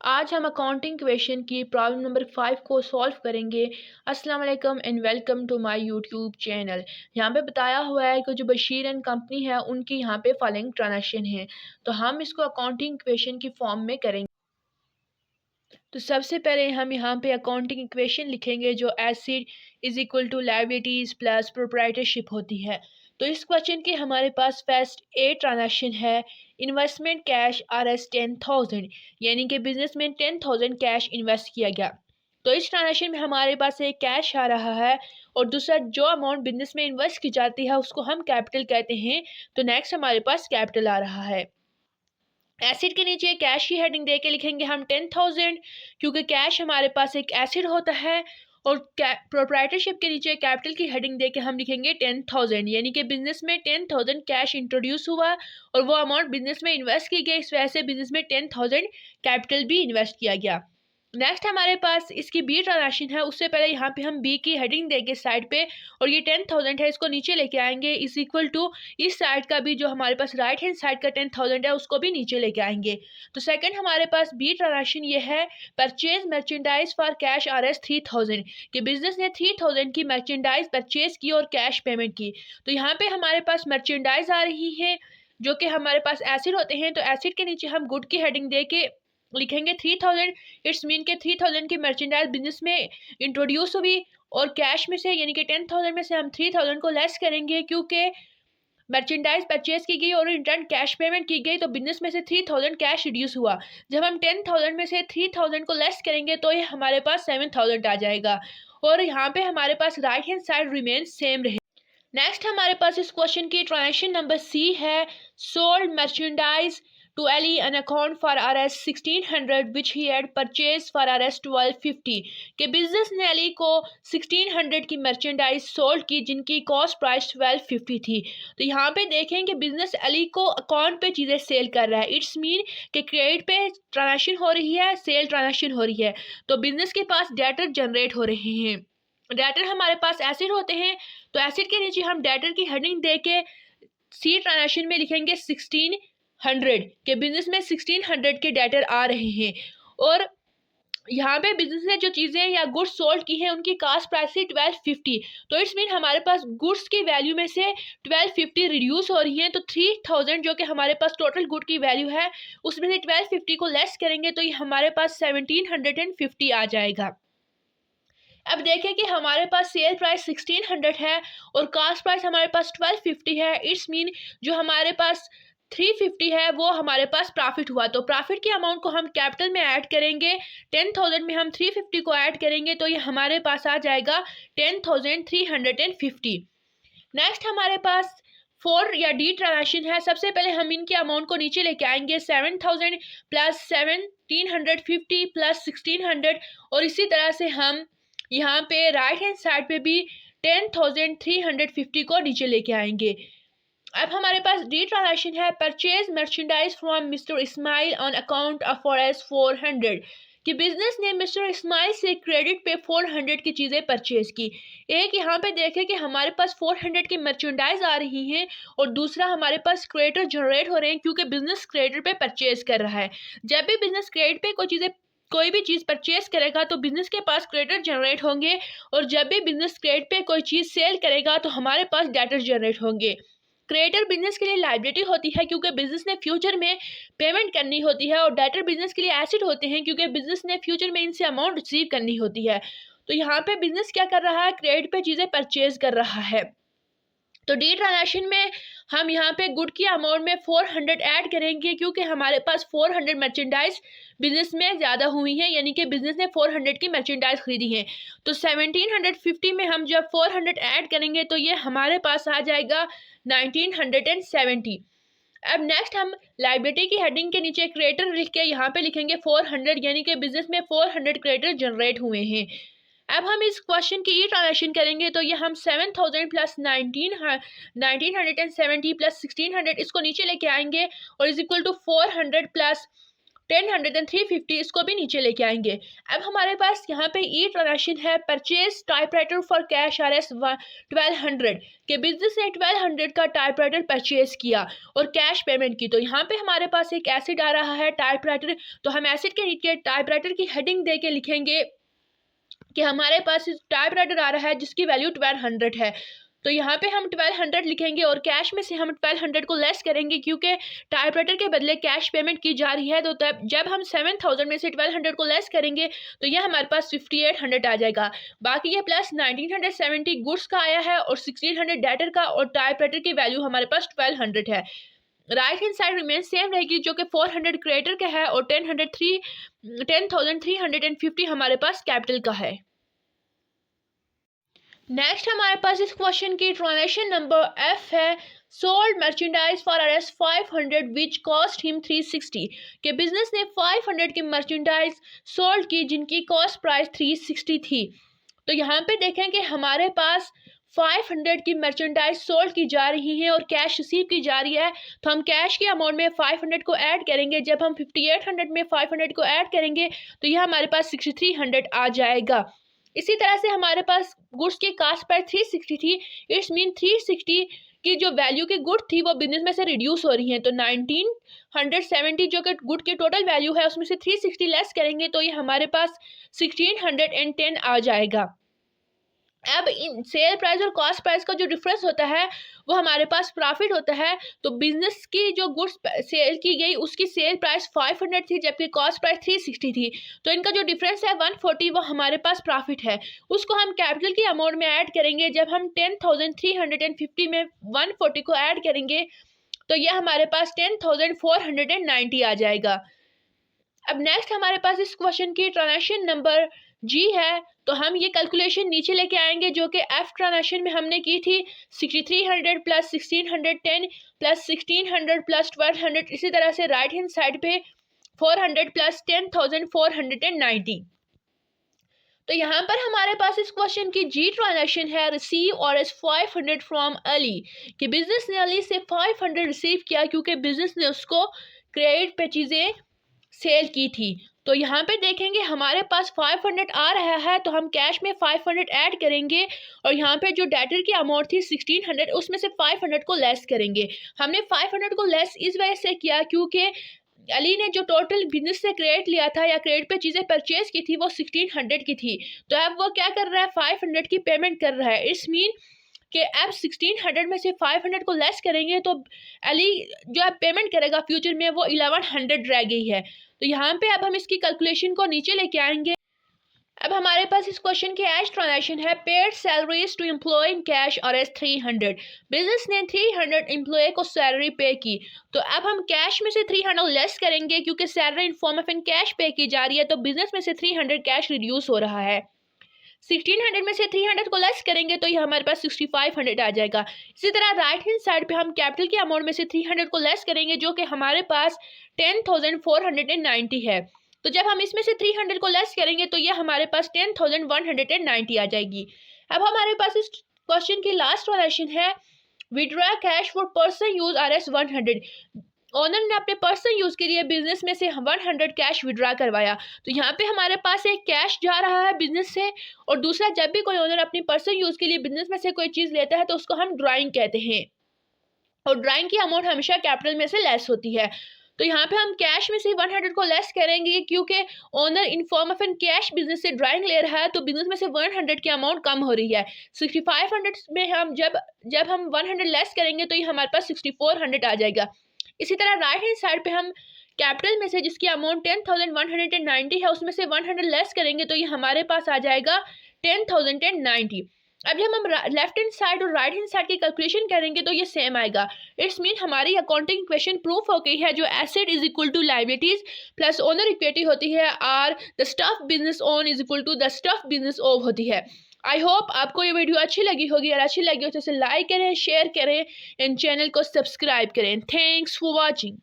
आज हम accounting question की प्रॉब्लम नंबर 5 को सॉल्व करेंगे। अस्सलाम वालेकुम and welcome to my YouTube channel. यहाँ पे बताया हुआ है कि जो बशीर एंड कंपनी है उनकी यहाँ पे फॉलोइंग ट्रांजैक्शन है, तो हम इसको अकाउंटिंग क्वेश्चन की फॉर्म में करेंगे। तो सबसे पहले हम यहाँ पे अकाउंटिंग इक्वेशन लिखेंगे जो asset is equal to liabilities plus proprietorship होती है। तो इस क्वेश्चन के हमारे पास फर्स्ट ए ट्रांजैक्शन है, इन्वेस्टमेंट कैश आर एस 10,000, यानी कि बिजनेस में 10,000 कैश इन्वेस्ट किया गया। तो इस ट्रांजैक्शन में हमारे पास एक कैश आ रहा है और दूसरा जो अमाउंट बिजनेस में इन्वेस्ट की जाती है उसको हम कैपिटल कहते हैं। तो नेक्स्ट हमारे पास कैपिटल आ रहा है। एसिड के नीचे कैश की हेडिंग दे के लिखेंगे हम 10,000, क्योंकि कैश हमारे पास एक एसिड होता है। और प्रोप्राइटरशिप के नीचे कैपिटल की हेडिंग दे के हम लिखेंगे 10,000, यानी कि बिजनेस में 10,000 कैश इंट्रोड्यूस हुआ और वो अमाउंट बिजनेस में इन्वेस्ट की गई, इस वजह से बिजनेस में 10,000 कैपिटल भी इन्वेस्ट किया गया। नेक्स्ट हमारे पास इसकी बी ट्रांजैक्शन है। उससे पहले यहाँ पे हम बी की हेडिंग देंगे साइड पे, और ये 10,000 है इसको नीचे लेके आएंगे, इज इक्वल टू इस साइड का भी जो हमारे पास राइट हैंड साइड का 10,000 है उसको भी नीचे लेके आएंगे। तो सेकंड हमारे पास बी ट्रांजैक्शन ये है, purchase merchandise for cash R S 3,000, कि बिजनेस ने 3,000 की मर्चेंडाइज परचेज की और कैश पेमेंट की। तो यहाँ पे हमारे पास मर्चेंडाइज आ रही है जो कि हमारे पास एसिड होते हैं, तो एसिड के नीचे हम गुड की हेडिंग दे के लिखेंगे 3,000। इट्स मीन के 3,000 की मर्चेंडाइज बिजनेस में इंट्रोड्यूस हुई और कैश में से यानी कि 10,000 में से हम 3,000 को लेस करेंगे, क्योंकि मर्चेंडाइज परचेज की गई और रिटर्न कैश पेमेंट की गई, तो बिजनेस में से 3,000 कैश रिड्यूस हुआ। जब हम 10,000 में से 3,000 को लेस करेंगे तो ये हमारे पास 7,000 आ जाएगा और यहाँ पे हमारे पास right hand side remain same रहे। नेक्स्ट हमारे पास इस क्वेश्चन की ट्रांजैक्शन नंबर सी है, sold merchandise to Ali an account for Rs 1600 which he had purchased for Rs 1250, के बिजनेस ने अली को 1600 की मर्चेंडाइज सोल्ड की जिनकी कॉस्ट प्राइस 1250 थी। तो यहाँ पे देखें कि बिजनेस अली को अकाउंट पे चीज़ें सेल कर रहा है, इट्स मीन कि क्रेडिट पे ट्रांजैक्शन हो रही है, सेल ट्रांजैक्शन हो रही है। तो बिजनेस के पास डेटर जनरेट हो रहे हैं। डेटर हमारे पास एसिड होते हैं, तो एसिड के नीचे हम डेटर की हेडिंग दे के सी ट्रांजैक्शन में लिखेंगे 1600, के बिजनेस में 1600 के डेटर आ रहे हैं। और यहाँ पे बिजनेस ने जो चीज़ें या गुड्स सोल्ड की हैं उनकी कास्ट प्राइस थी 1250, तो इट्स मीन हमारे पास गुड्स की वैल्यू में से 1250 रिड्यूस हो रही है। तो 3,000 जो कि हमारे पास टोटल गुड की वैल्यू है उसमें से 1250 को लेस करेंगे तो ये हमारे पास 1750 आ जाएगा। अब देखें कि हमारे पास सेल प्राइस 1600 है और कास्ट प्राइस हमारे पास 1250 है, इट्स मीन जो हमारे पास 350 है वो हमारे पास प्रॉफिट हुआ। तो प्रॉफिट के अमाउंट को हम कैपिटल में ऐड करेंगे, 10,000 में हम 350 को ऐड करेंगे तो ये हमारे पास आ जाएगा 10,350। नेक्स्ट हमारे पास 4 या डी ट्रांजैक्शन है। सबसे पहले हम इनके अमाउंट को नीचे लेके आएंगे, 7,000 प्लस 1,750 प्लस 1,600, और इसी तरह से हम यहाँ पे राइट हैंड साइड पे भी 10,350 को नीचे लेके आएंगे। अब हमारे पास डी ट्रांजैक्शन है, purchase merchandise from mister Ismail on account of Rs 400, कि बिजनेस ने मिस्टर इस्माइल से क्रेडिट पे 400 की चीज़ें परचेज की। एक यहाँ पे देखें कि हमारे पास 400 की मर्चेंडाइज आ रही हैं और दूसरा हमारे पास क्रेडिटर जनरेट हो रहे हैं क्योंकि बिजनेस क्रेडिट पे परचेज कर रहा है। जब भी बिजनेस क्रेडिट पे कोई भी चीज़ परचेज करेगा तो बिजनेस के पास क्रेडिटर जनरेट होंगे, और जब भी बिजनेस क्रेडिट पे कोई चीज़ सेल करेगा तो हमारे पास डेटर जनरेट होंगे। क्रेडिटर बिजनेस के लिए लायबिलिटी होती है क्योंकि बिजनेस ने फ्यूचर में पेमेंट करनी होती है, और डेटर बिजनेस के लिए एसेट होते हैं क्योंकि बिजनेस ने फ्यूचर में इनसे अमाउंट रिसीव करनी होती है। तो यहाँ पे बिजनेस क्या कर रहा है, क्रेडिट पे चीज़ें परचेज कर रहा है। तो डी ट्रांजैक्शन में हम यहाँ पे गुड की अमाउंट में 400 ऐड करेंगे क्योंकि हमारे पास 400 मर्चेंडाइज बिजनेस में ज़्यादा हुई हैं, यानी कि बिजनेस ने 400 की मर्चेंडाइज खरीदी हैं। तो 1750 में हम जब 400 ऐड करेंगे तो ये हमारे पास आ जाएगा 1970। अब नेक्स्ट हम लायबिलिटी की हेडिंग के नीचे क्रेडिटर लिख के यहाँ पे लिखेंगे 400, यानी कि बिजनेस में 400 क्रेडिटर जनरेट हुए हैं। अब हम इस क्वेश्चन की ई ट्रांजैक्शन करेंगे तो ये हम 7,000 प्लस 1970 प्लस 1,600 इसको नीचे लेके आएंगे और is equal to 400 plus 10, 100 and 350 इसको भी नीचे लेके आएंगे। अब हमारे पास यहाँ पे ई ट्रांजेक्शन है, purchase typewriter for cash RS 1200 के बिजनेस ने 1200 का टाइपराइटर परचेज किया और कैश पेमेंट की। तो यहाँ पे हमारे पास एक एसिड आ रहा है टाइपराइटर, तो हम एसिड के नीचे टाइपराइटर की हेडिंग दे के लिखेंगे कि हमारे पास टाइपराइटर आ रहा है जिसकी वैल्यू 1200 है। तो यहाँ पे हम 1200 लिखेंगे और कैश में से हम 1200 को लेस करेंगे क्योंकि टाइपराइटर के बदले कैश पेमेंट की जा रही है। तो तब जब हम 7000 में से 1200 को लेस करेंगे तो यह हमारे पास 5800 आ जाएगा। बाकी ये प्लस 1970 गुड्स का आया है और 1600 डेटर का और टाइपराइटर की वैल्यू हमारे पास 1200 है। Right hand side remain same रहेगी जो कि 400 क्रिएटर का है और 10,350 हमारे पास कैपिटल का है। नेक्स्ट हमारे पास इस क्वेश्चन की ट्रांजेक्शन नंबर F है, sold merchandise for RS 500 which cost him 360 के बिजनेस ने 500 की मर्चेंडाइज सोल्ड की जिनकी कॉस्ट प्राइस 360 थी। तो यहाँ पे देखें कि हमारे पास 500 की मर्चेंडाइज सोल्ड की जा रही है और कैश रिसीव की जा रही है। तो हम कैश के अमाउंट में 500 को ऐड करेंगे। जब हम 5800 में 500 को ऐड करेंगे तो यह हमारे पास 6300 आ जाएगा। इसी तरह से हमारे पास गुड्स की कास्ट प्राइस 360 थी, इट्स मीन 360 की जो वैल्यू की गुड थी वो बिजनेस में से रिड्यूस हो रही है। तो 1970 जो कि गुड की टोटल वैल्यू है उसमें से 360 लेस करेंगे तो ये हमारे पास 1610 आ जाएगा। अब इन सेल प्राइस और कॉस्ट प्राइस का जो डिफरेंस होता है वो हमारे पास प्रॉफिट होता है। तो बिजनेस की जो गुड्स सेल की गई उसकी सेल प्राइस 500 थी जबकि कॉस्ट प्राइस 360 थी। तो इनका जो डिफरेंस है 140 वो हमारे पास प्रॉफिट है। उसको हम कैपिटल की अमाउंट में ऐड करेंगे। जब हम 10,350 में 140 को ऐड करेंगे तो यह हमारे पास 10,490 आ जाएगा। अब नेक्स्ट हमारे पास इस क्वेश्चन की ट्रांजेक्शन नंबर G है, तो हम ये कैलकुलेशन नीचे लेके आएंगे जो कि F ट्रांजेक्शन में हमने की थी 6300 प्लस 1610 प्लस 1600 प्लस 1200। इसी तरह से राइट हैंड साइड पे 400 प्लस 10,490। तो यहाँ पर हमारे पास इस क्वेश्चन की G ट्रांजेक्शन है, रिसीव RS 500 फ्रॉम अली कि बिजनेस ने अली से 500 रिसीव किया क्योंकि बिजनेस ने उसको क्रेडिट पे चीज़ें सेल की थी। तो यहाँ पे देखेंगे हमारे पास 500 आ रहा है तो हम कैश में 500 ऐड करेंगे और यहाँ पे जो डेटर की अमाउंट थी 1600 उसमें से 500 को लेस करेंगे। हमने 500 को लेस इस वजह से किया क्योंकि अली ने जो टोटल बिजनेस से क्रेडिट लिया था या क्रेडिट पे चीज़ें परचेज की थी वो 1600 की थी। तो अब वो क्या कर रहा है 500 की पेमेंट कर रहा है। इट्स मीन कि अब 1600 में से 500 को लेस करेंगे तो अली जो अब पेमेंट करेगा फ्यूचर में वो 1100 रह गई है। तो यहाँ पे अब हम इसकी कैलकुलेशन को नीचे लेके आएंगे। अब हमारे पास इस क्वेश्चन की एज ट्रांजेक्शन है, paid salaries to employ in cash RS 300 business ने 300 एम्प्लॉय को सैलरी पे की। तो अब हम कैश में से 300 लेस करेंगे क्योंकि salary in form of in cash पे की जा रही है। तो बिजनेस में से 300 कैश रिड्यूस हो रहा है। 1600 में से 300 को लेस करेंगे तो ये हमारे पास 6500 आ जाएगा। इसी तरह राइट हैंड साइड पे हम कैपिटल के अमाउंट में से 300 को लेस करेंगे जो कि हमारे पास 10,490 है। तो जब हम इसमें से 300 को लेस करेंगे तो ये हमारे पास 10,190 आ जाएगी। अब हमारे पास इस क्वेश्चन की लास्ट ट्रांजेक्शन है, withdraw cash for person use RS 100 owner ने अपने पर्सनल यूज़ के लिए बिजनेस में से 100 कैश विड्रा करवाया। तो यहाँ पे हमारे पास एक कैश जा रहा है बिजनेस से और दूसरा जब भी कोई ओनर अपनी पर्सनल यूज़ के लिए बिजनेस में से कोई चीज़ लेता है तो उसको हम ड्राइंग कहते हैं और ड्राइंग की अमाउंट हमेशा कैपिटल में से लेस होती है। तो यहाँ पे हम कैश में से 100 को लेस करेंगे क्योंकि owner in form of an cash business से ड्राइंग ले रहा है तो बिजनेस में से 100 की अमाउंट कम हो रही है। 6500 में हम जब हम 100 लेस करेंगे तो ये हमारे पास 6400 आ जाएगा। इसी तरह राइट हैंड साइड पे हम कैपिटल में से जिसकी अमाउंट 10,190 है उसमें से 100 लेस करेंगे तो ये हमारे पास आ जाएगा 10,090। अब जब हम लेफ्ट हैंड साइड और राइट हैंड साइड की कैलकुलेशन करेंगे तो ये सेम आएगा। इट्स मीन हमारी अकाउंटिंग इक्वेशन प्रूफ हो गई है जो asset is equal to liabilities plus owner equity होती है or the stuff business own is equal to the stuff business owe होती है। आई होप आपको ये वीडियो अच्छी लगी होगी। अगर अच्छी लगी हो तो इसे लाइक करें, शेयर करें एंड चैनल को सब्सक्राइब करें। Thanks for watching.